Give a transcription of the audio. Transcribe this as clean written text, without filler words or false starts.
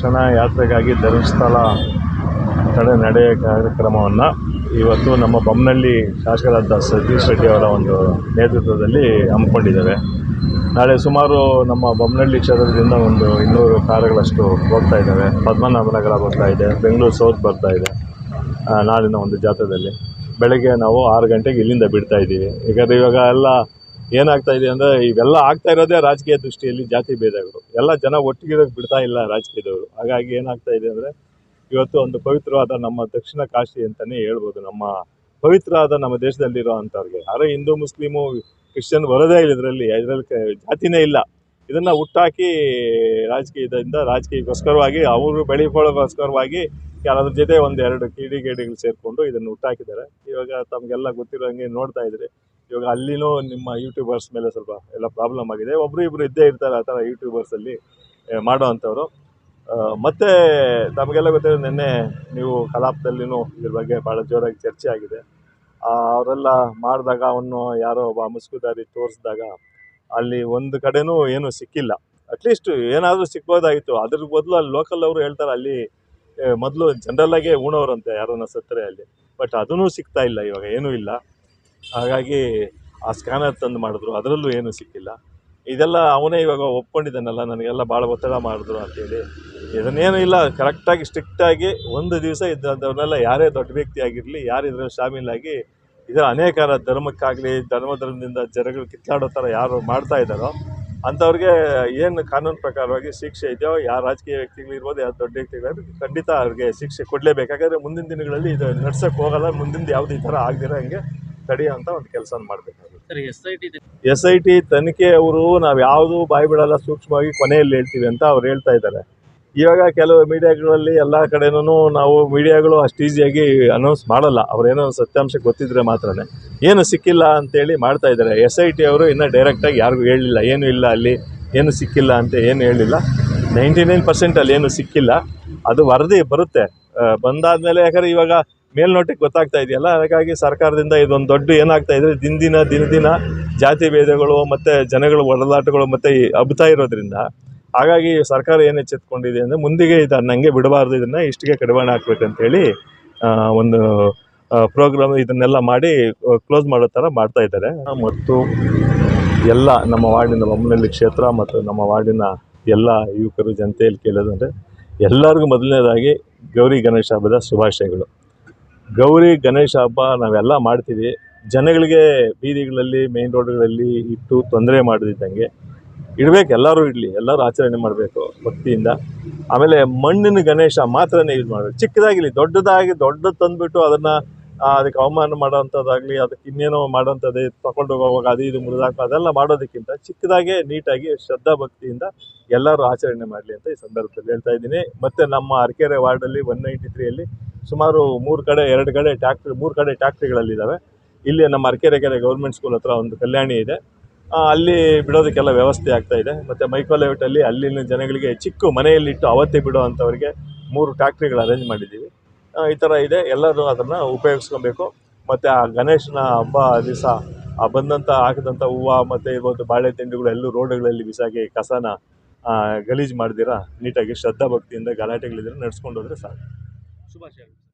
ರಕ್ಷಣಾ ಯಾತ್ರೆಗಾಗಿ ಧರ್ಮಸ್ಥಳ ತಡೆ ನಡೆಯ ಕಾರ್ಯಕ್ರಮವನ್ನು ಇವತ್ತು ನಮ್ಮ ಬೊಮ್ಮನಹಳ್ಳಿ ಶಾಸಕರಾದ ಸತೀಶ್ ರೆಡ್ಡಿ ಅವರ ಒಂದು ನೇತೃತ್ವದಲ್ಲಿ ಹಮ್ಮಿಕೊಂಡಿದ್ದೇವೆ. ನಾಳೆ ಸುಮಾರು ನಮ್ಮ ಬೊಮ್ಮನಹಳ್ಳಿ ಕ್ಷೇತ್ರದಿಂದ ಒಂದು 200 ಕಾರುಗಳಷ್ಟು ಹೋಗ್ತಾ ಇದ್ದಾವೆ. ಪದ್ಮನಾಭನಗರ ಬರ್ತಾ ಇದೆ, ಬೆಂಗಳೂರು ಸೌತ್ ಬರ್ತಾ ಇದೆ. ನಾಳಿನ ಒಂದು ಜಾಥಾದಲ್ಲಿ ಬೆಳಗ್ಗೆ ನಾವು 6 ಗಂಟೆಗೆ ಇಲ್ಲಿಂದ ಬಿಡ್ತಾ ಇದ್ದೀವಿ. ಯಾಕಂದರೆ ಇವಾಗ ಎಲ್ಲ ಏನಾಗ್ತಾ ಇದೆ ಅಂದರೆ ಇವೆಲ್ಲ ಆಗ್ತಾ ಇರೋದೇ ರಾಜಕೀಯ ದೃಷ್ಟಿಯಲ್ಲಿ ಜಾತಿ ಭೇದಗಳು. ಎಲ್ಲ ಜನ ಒಟ್ಟಿಗಿರೋಕ್ಕೆ ಬಿಡ್ತಾ ಇಲ್ಲ ರಾಜಕೀಯದವರು. ಹಾಗಾಗಿ ಏನಾಗ್ತಾ ಇದೆ ಅಂದರೆ ಇವತ್ತು ಒಂದು ಪವಿತ್ರವಾದ ನಮ್ಮ ದಕ್ಷಿಣ ಕಾಶಿ ಅಂತಲೇ ಹೇಳ್ಬೋದು. ನಮ್ಮ ಪವಿತ್ರವಾದ ನಮ್ಮ ದೇಶದಲ್ಲಿರೋ ಅಂಥವ್ರಿಗೆ ಯಾರೋ ಹಿಂದೂ ಮುಸ್ಲಿಮು ಕ್ರಿಶ್ಚಿಯನ್ ಬರೋದೇ ಇಲ್ಲ. ಇದರಲ್ಲಿ ಜಾತಿನೇ ಇಲ್ಲ. ಇದನ್ನು ಹುಟ್ಟಾಕಿ ರಾಜಕೀಯಕ್ಕೋಸ್ಕರವಾಗಿ ಅವರು ಬೆಳೆಕೊಳ್ಳೋಕ್ಕೋಸ್ಕರವಾಗಿ ಅದ್ರ ಜೊತೆ ಒಂದೆರಡು ಕಿಡಿಗೇಡಿಗಳು ಸೇರಿಕೊಂಡು ಇದನ್ನು ಹುಟ್ಟಾಕಿದ್ದಾರೆ. ಇವಾಗ ತಮಗೆಲ್ಲ ಗೊತ್ತಿರೋಂಗೆ ನೋಡ್ತಾ ಇದ್ರಿ. ಇವಾಗ ಅಲ್ಲಿನೂ ನಿಮ್ಮ ಯೂಟ್ಯೂಬರ್ಸ್ ಮೇಲೆ ಸ್ವಲ್ಪ ಎಲ್ಲ ಪ್ರಾಬ್ಲಮ್ ಆಗಿದೆ. ಒಬ್ಬರು ಇಬ್ಬರು ಇದ್ದೇ ಇರ್ತಾರೆ ಆ ಥರ ಯೂಟ್ಯೂಬರ್ಸಲ್ಲಿ ಮಾಡೋ ಅಂಥವ್ರು. ಮತ್ತು ತಮಗೆಲ್ಲ ಗೊತ್ತಿರೋ ನಿನ್ನೆ ನೀವು ಕಲಾಪದಲ್ಲಿನೂ ಇದ್ರ ಬಗ್ಗೆ ಭಾಳ ಜೋರಾಗಿ ಚರ್ಚೆ ಆಗಿದೆ. ಅವರೆಲ್ಲ ಮಾಡಿದಾಗ ಅವನು ಯಾರೋ ಒಬ್ಬ ಮುಸುಕುದಾರಿ ತೋರಿಸಿದಾಗ ಅಲ್ಲಿ ಒಂದು ಕಡೆನೂ ಏನೂ ಸಿಕ್ಕಿಲ್ಲ. ಅಟ್ಲೀಸ್ಟ್ ಏನಾದರೂ ಸಿಗ್ಬೋದಾಗಿತ್ತು. ಅದ್ರ ಬದಲು ಅಲ್ಲಿ ಲೋಕಲ್ ಅವರು ಹೇಳ್ತಾರೆ ಅಲ್ಲಿ ಮೊದಲು ಜನರಲ್ಲಾಗೆ ಉಣೋರಂತೆ ಯಾರನ್ನ ಸತ್ತರೆ ಅಲ್ಲಿ. ಬಟ್ ಅದೂ ಸಿಗ್ತಾ ಇಲ್ಲ, ಇವಾಗ ಏನೂ ಇಲ್ಲ. ಹಾಗಾಗಿ ಆ ಸ್ಕ್ಯಾನರ್ ತಂದು ಮಾಡಿದ್ರು, ಅದರಲ್ಲೂ ಏನೂ ಸಿಕ್ಕಿಲ್ಲ. ಇದೆಲ್ಲ ಅವನೇ ಇವಾಗ ಒಪ್ಕೊಂಡಿದ್ದಾನಲ್ಲ, ನನಗೆಲ್ಲ ಭಾಳ ಒತ್ತಡ ಮಾಡಿದ್ರು ಅಂತೇಳಿ. ಇದನ್ನೇನೂ ಇಲ್ಲ, ಕರೆಕ್ಟಾಗಿ ಸ್ಟ್ರಿಕ್ಟಾಗಿ ಒಂದು ದಿವಸ ಇದ್ದವ್ರನ್ನೆಲ್ಲ ಯಾರೇ ದೊಡ್ಡ ವ್ಯಕ್ತಿ ಆಗಿರಲಿ, ಯಾರು ಇದರಲ್ಲಿ ಶಾಮೀಲಾಗಿ ಇದರ ಅನೇಕ ಧರ್ಮಕ್ಕಾಗಲಿ ಧರ್ಮದಿಂದ ಜನಗಳು ಕಿತ್ತಾಡೋ ಥರ ಯಾರು ಮಾಡ್ತಾ ಇದ್ದಾರೋ ಅಂಥವ್ರಿಗೆ ಏನು ಕಾನೂನು ಪ್ರಕಾರವಾಗಿ ಶಿಕ್ಷೆ ಇದೆಯೋ, ಯಾರು ರಾಜಕೀಯ ವ್ಯಕ್ತಿಗಳಿರ್ಬೋದು, ಯಾರು ದೊಡ್ಡ ವ್ಯಕ್ತಿಗಳಾದ್ರೆ ಖಂಡಿತ ಅವ್ರಿಗೆ ಶಿಕ್ಷೆ ಕೊಡಲೇಬೇಕು. ಯಾಕಂದರೆ ಮುಂದಿನ ದಿನಗಳಲ್ಲಿ ಇದು ನಡ್ಸೋಕ್ಕೆ ಹೋಗಲ್ಲ. ಮುಂದಿನ ಯಾವುದೇ ಈ ಥರ ಆಗದಿರೋ ಹಂಗೆ ತಡೆಯುವಂಥ ಒಂದು ಕೆಲಸ ಮಾಡಬೇಕಾಗುತ್ತೆ. SIT ತನಿಖೆ ಅವರು ನಾವು ಯಾವುದೂ ಬಾಯಿ ಬಿಡಲ್ಲ, ಸೂಕ್ಷ್ಮವಾಗಿ ಕೊನೆಯಲ್ಲಿ ಹೇಳ್ತೀವಿ ಅಂತ ಅವ್ರು ಹೇಳ್ತಾ ಇದ್ದಾರೆ. ಇವಾಗ ಕೆಲವು ಮೀಡಿಯಾಗಳಲ್ಲಿ ಎಲ್ಲ ಕಡೆನೂ ನಾವು ಮೀಡಿಯಾಗಳು ಅಷ್ಟು ಈಸಿಯಾಗಿ ಅನೌನ್ಸ್ ಮಾಡಲ್ಲ. ಅವರೇನೋ ಸತ್ಯಾಂಶ ಗೊತ್ತಿದ್ರೆ ಮಾತ್ರನೇ. ಏನು ಸಿಕ್ಕಿಲ್ಲ ಅಂತೇಳಿ ಮಾಡ್ತಾ ಇದ್ದಾರೆ. SIT ಅವರು ಇನ್ನೂ ಡೈರೆಕ್ಟಾಗಿ ಯಾರಿಗೂ ಹೇಳಲಿಲ್ಲ, ಏನೂ ಇಲ್ಲ ಅಲ್ಲಿ, ಏನು ಸಿಕ್ಕಿಲ್ಲ ಅಂತ ಏನು ಹೇಳಿಲ್ಲ. 99% ಅಲ್ಲಿ ಏನೂ ಸಿಕ್ಕಿಲ್ಲ. ಅದು ವರದಿ ಬರುತ್ತೆ, ಬಂದಾದಮೇಲೆ. ಯಾಕಂದರೆ ಇವಾಗ ಮೇಲ್ನೋಟಕ್ಕೆ ಗೊತ್ತಾಗ್ತಾ ಇದೆಯಲ್ಲ. ಹಾಗಾಗಿ ಸರ್ಕಾರದಿಂದ ಇದೊಂದು ದೊಡ್ಡ ಏನಾಗ್ತಾ ಇದೆ, ದಿನ ಜಾತಿ ಭೇದಗಳು ಮತ್ತು ಜನಗಳ ಒಡಲಾಟಗಳು ಮತ್ತು ಹಬ್ತಾ ಇರೋದ್ರಿಂದ ಹಾಗಾಗಿ ಸರ್ಕಾರ ಏನು ಎಚ್ಚೆತ್ಕೊಂಡಿದೆ ಅಂದರೆ ಮುಂದಿಗೆ ಇದನ್ನು ಹಂಗೆ ಬಿಡಬಾರ್ದು, ಇದನ್ನು ಇಷ್ಟಿಗೆ ಕಡಿವಾಣ ಹಾಕ್ಬೇಕಂತೇಳಿ ಒಂದು ಪ್ರೋಗ್ರಾಮ್ ಇದನ್ನೆಲ್ಲ ಮಾಡಿ ಕ್ಲೋಸ್ ಮಾಡೋ ಥರ ಮಾಡ್ತಾ ಇದ್ದಾರೆ. ಮತ್ತು ಎಲ್ಲ ನಮ್ಮ ವಾರ್ಡಿನ ಬೊಮ್ಮನಹಳ್ಳಿ ಕ್ಷೇತ್ರ ಮತ್ತು ನಮ್ಮ ವಾರ್ಡಿನ ಎಲ್ಲ ಯುವಕರು ಜನತೆಯಲ್ಲಿ ಕೇಳೋದಂದರೆ ಎಲ್ಲರಿಗೂ ಮೊದಲನೇದಾಗಿ ಗೌರಿ ಗಣೇಶ ಹಬ್ಬದ ಶುಭಾಶಯಗಳು. ಗೌರಿ ಗಣೇಶ ಹಬ್ಬ ನಾವೆಲ್ಲ ಮಾಡ್ತೀವಿ. ಜನಗಳಿಗೆ ಬೀದಿಗಳಲ್ಲಿ ಮೇನ್ ರೋಡ್ಗಳಲ್ಲಿ ಇಟ್ಟು ತೊಂದರೆ ಮಾಡದಿದ್ದಂಗೆ ಇಡಬೇಕು. ಎಲ್ಲರೂ ಇಡಲಿ, ಎಲ್ಲರೂ ಆಚರಣೆ ಮಾಡಬೇಕು ಭಕ್ತಿಯಿಂದ. ಆಮೇಲೆ ಮಣ್ಣಿನ ಗಣೇಶ ಮಾತ್ರನೇ ಯೂಸ್ ಮಾಡಬೇಕು. ಚಿಕ್ಕದಾಗಿರಲಿ, ದೊಡ್ಡದು ತಂದುಬಿಟ್ಟು ಅದನ್ನು ಅದಕ್ಕೆ ಅವಮಾನ ಮಾಡೋವಂಥದ್ದಾಗಲಿ, ಅದಕ್ಕೆ ಇನ್ನೇನೋ ಮಾಡೋವಂಥದ್ದು ತಗೊಂಡು ಹೋಗುವಾಗ ಅದು ಇದು ಮುರಿದಾಕೋ ಅದೆಲ್ಲ ಮಾಡೋದಕ್ಕಿಂತ ಚಿಕ್ಕದಾಗೆ ನೀಟಾಗಿ ಶ್ರದ್ಧಾ ಭಕ್ತಿಯಿಂದ ಎಲ್ಲರೂ ಆಚರಣೆ ಮಾಡಲಿ ಅಂತ ಈ ಸಂದರ್ಭದಲ್ಲಿ ಹೇಳ್ತಾ ಇದ್ದೀನಿ. ಮತ್ತು ನಮ್ಮ ಅರಕೆರೆ ವಾರ್ಡಲ್ಲಿ 193 ಸುಮಾರು 3 ಕಡೆ ಟ್ಯಾಕ್ಟ್ರಿಗಳಲ್ಲಿದ್ದಾವೆ. ಇಲ್ಲಿ ನಮ್ಮ ಅರಕೆರೆ ಗೌರ್ಮೆಂಟ್ ಸ್ಕೂಲ್ ಹತ್ರ ಒಂದು ಕಲ್ಯಾಣಿ ಇದೆ, ಅಲ್ಲಿ ಬಿಡೋದಕ್ಕೆಲ್ಲ ವ್ಯವಸ್ಥೆ ಆಗ್ತಾ ಇದೆ. ಮತ್ತು ಮೈಕೋ ಲೇಔಟಲ್ಲಿ ಅಲ್ಲಿನ ಜನಗಳಿಗೆ ಚಿಕ್ಕ ಮನೆಯಲ್ಲಿಟ್ಟು ಅವತ್ತೇ ಬಿಡೋ ಅಂಥವ್ರಿಗೆ 3 ಟ್ಯಾಕ್ಟ್ರಿಗಳು ಅರೇಂಜ್ ಮಾಡಿದ್ದೀವಿ. ಈ ಥರ ಇದೆ, ಎಲ್ಲರೂ ಅದನ್ನು ಉಪಯೋಗಿಸ್ಕೊಬೇಕು. ಮತ್ತು ಆ ಗಣೇಶನ ಹಬ್ಬ ದಿವಸ ಬಂದಂಥ ಹಾಕಿದಂಥ ಹೂವು ಮತ್ತು ಇವತ್ತು ಬಾಳೆ ತಿಂಡಿಗಳು ಎಲ್ಲೂ ರೋಡ್ಗಳಲ್ಲಿ ಬಿಸಾಕಿ ಕಸನ ಗಲೀಜು ಮಾಡ್ದಿರಾ ನೀಟಾಗಿ ಶ್ರದ್ಧಾ ಭಕ್ತಿಯಿಂದ ಗಲಾಟೆಗಳಿದ್ರೆ ನಡೆಸ್ಕೊಂಡು ಹೋದರೆ ಸಾಕು. ಶುಭಾಶಯಗಳು.